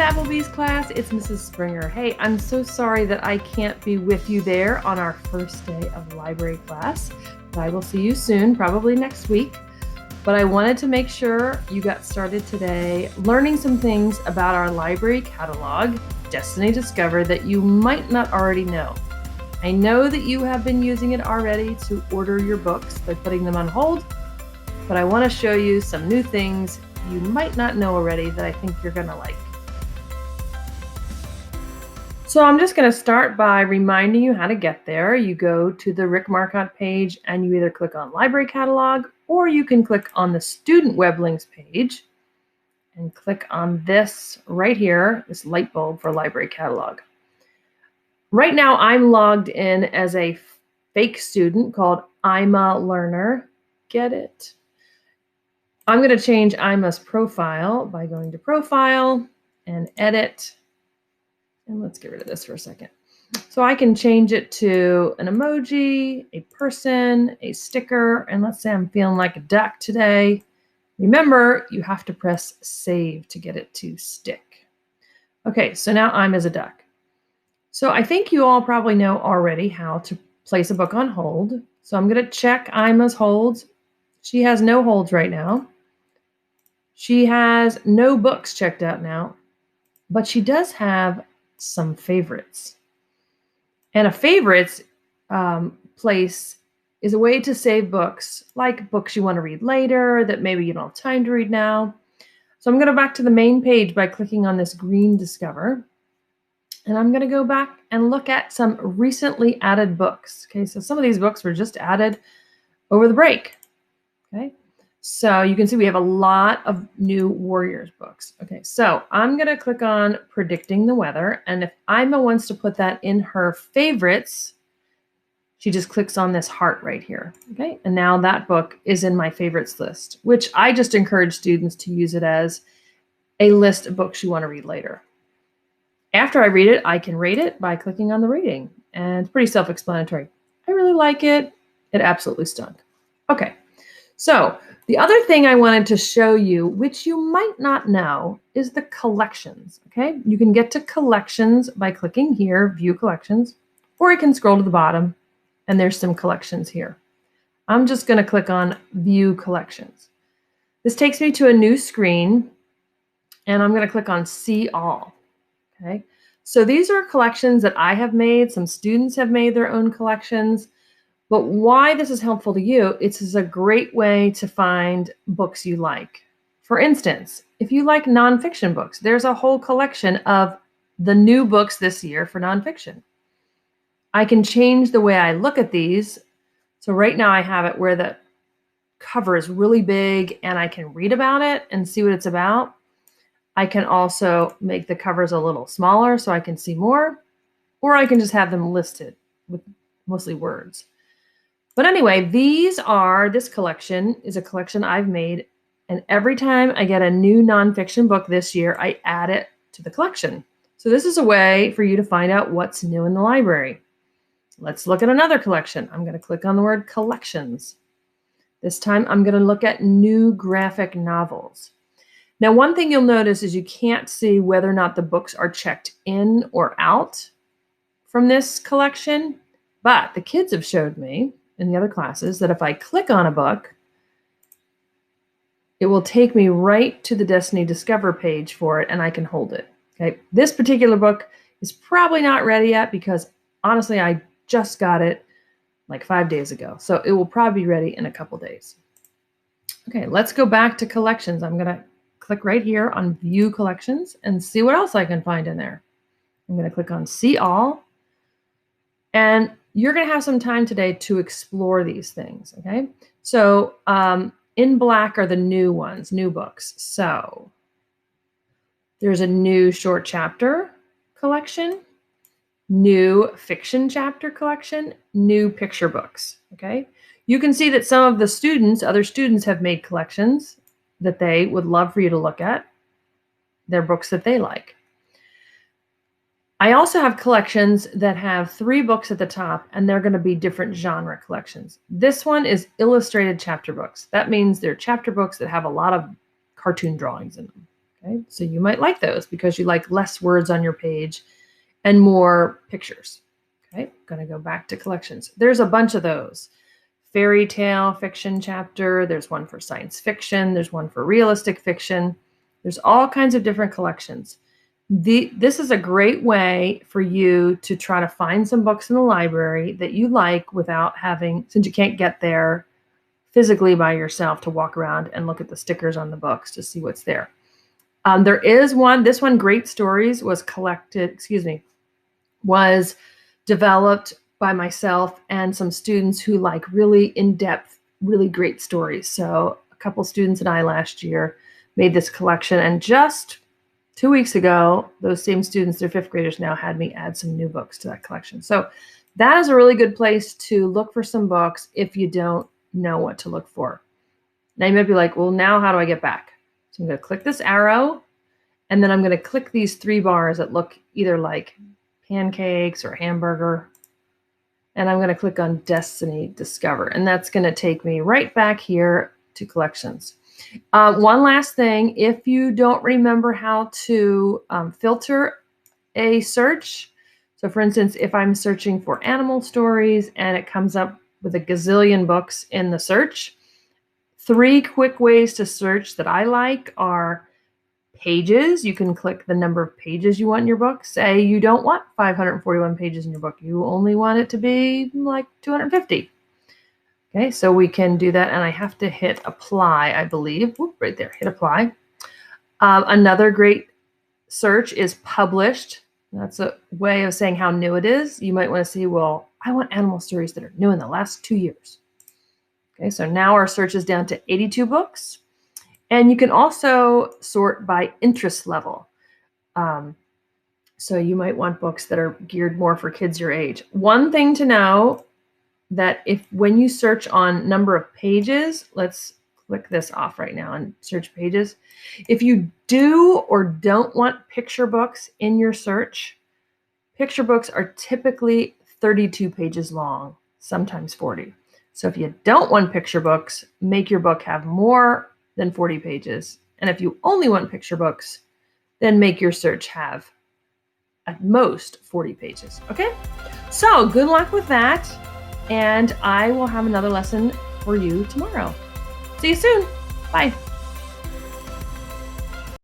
Appleby's class, it's Mrs. Springer. Hey, I'm so sorry that I can't be with you there on our first day of library class, but I will see you soon, probably next week. But I wanted to make sure you got started today learning some things about our library catalog, Destiny Discover, that you might not already know. I know that you have been using it already to order your books by putting them on hold, but I want to show you some new things you might not know already that I think you're going to like. So I'm just going to start by reminding you how to get there. You go to the Rick Marcotte page and you either click on Library Catalog or you can click on the Student Web Links page and click on this right here, this light bulb for Library Catalog. Right now I'm logged in as a fake student called I'm a Learner. Get it? I'm going to change Ima's profile by going to Profile and Edit. And let's get rid of this for a second. So I can change it to an emoji, a person, a sticker, and let's say I'm feeling like a duck today. Remember, you have to press save to get it to stick. Okay, so now I'm as a duck. So I think you all probably know already how to place a book on hold. So I'm going to check Ima's holds. She has no holds right now. She has no books checked out now, but she does have some favorites. And a favorites place is a way to save books, like books you want to read later that maybe you don't have time to read now. So I'm going to go back to the main page by clicking on this green Discover. And I'm going to go back and look at some recently added books. Okay, so some of these books were just added over the break. Okay, so you can see we have a lot of new Warriors books. Okay, so I'm going to click on Predicting the Weather. And if Ima wants to put that in her favorites, she just clicks on this heart right here. Okay, and now that book is in my favorites list, which I just encourage students to use it as a list of books you want to read later. After I read it, I can rate it by clicking on the rating. And it's pretty self-explanatory. I really like it. It absolutely stunk. Okay, so the other thing I wanted to show you, which you might not know, is the collections. Okay, you can get to collections by clicking here, View Collections, or you can scroll to the bottom and there's some collections here. I'm just going to click on View Collections. This takes me to a new screen and I'm going to click on See All. Okay, so these are collections that I have made. Some students have made their own collections. But why this is helpful to you, it's a great way to find books you like. For instance, if you like nonfiction books, there's a whole collection of the new books this year for nonfiction. I can change the way I look at these. So right now I have it where the cover is really big and I can read about it and see what it's about. I can also make the covers a little smaller so I can see more, or I can just have them listed with mostly words. But anyway, this collection is a collection I've made, and every time I get a new nonfiction book this year, I add it to the collection. So this is a way for you to find out what's new in the library. Let's look at another collection. I'm going to click on the word collections. This time I'm going to look at new graphic novels. Now, one thing you'll notice is you can't see whether or not the books are checked in or out from this collection, but the kids have showed me in the other classes that if I click on a book, it will take me right to the Destiny Discover page for it and I can hold it. Okay, this particular book is probably not ready yet because honestly, I just got it like 5 days ago. So it will probably be ready in a couple days. Okay, let's go back to collections. I'm going to click right here on View Collections and see what else I can find in there. I'm going to click on See All. And you're going to have some time today to explore these things, okay? So in black are the new ones, new books. So there's a new short chapter collection, new fiction chapter collection, new picture books, okay? You can see that some of the students, other students have made collections that they would love for you to look at. They're books that they like. I also have collections that have 3 books at the top, and they're going to be different genre collections. This one is illustrated chapter books. That means they're chapter books that have a lot of cartoon drawings in them. Okay, so you might like those because you like less words on your page and more pictures. Okay, going to go back to collections. There's a bunch of those. Fairy tale fiction chapter, there's one for science fiction, there's one for realistic fiction. There's all kinds of different collections. This is a great way for you to try to find some books in the library that you like without having, since you can't get there physically by yourself, to walk around and look at the stickers on the books to see what's there. There is one, this one, Great Stories, was developed by myself and some students who like really in-depth, really great stories. So a couple students and I last year made this collection, and just 2 weeks ago, those same students, they're fifth graders now, had me add some new books to that collection. So that is a really good place to look for some books if you don't know what to look for. Now you might be like, well, now how do I get back? So I'm going to click this arrow, and then I'm going to click these 3 bars that look either like pancakes or hamburger. And I'm going to click on Destiny Discover, and that's going to take me right back here to collections. One last thing, if you don't remember how to filter a search, so for instance, if I'm searching for animal stories and it comes up with a gazillion books in the search, 3 quick ways to search that I like are pages. You can click the number of pages you want in your book. Say you don't want 541 pages in your book. You only want it to be like 250. Okay, so we can do that, and I have to hit apply, I believe. Whoop, right there, hit apply. Another great search is published. That's a way of saying how new it is. You might want to see, well, I want animal stories that are new in the last 2 years. Okay, so now our search is down to 82 books. And you can also sort by interest level. So you might want books that are geared more for kids your age. One thing to know, that when you search on number of pages, let's click this off right now and search pages. If you do or don't want picture books in your search, picture books are typically 32 pages long, sometimes 40. So if you don't want picture books, make your book have more than 40 pages. And if you only want picture books, then make your search have at most 40 pages. Okay? So good luck with that. And I will have another lesson for you tomorrow. See you soon. Bye.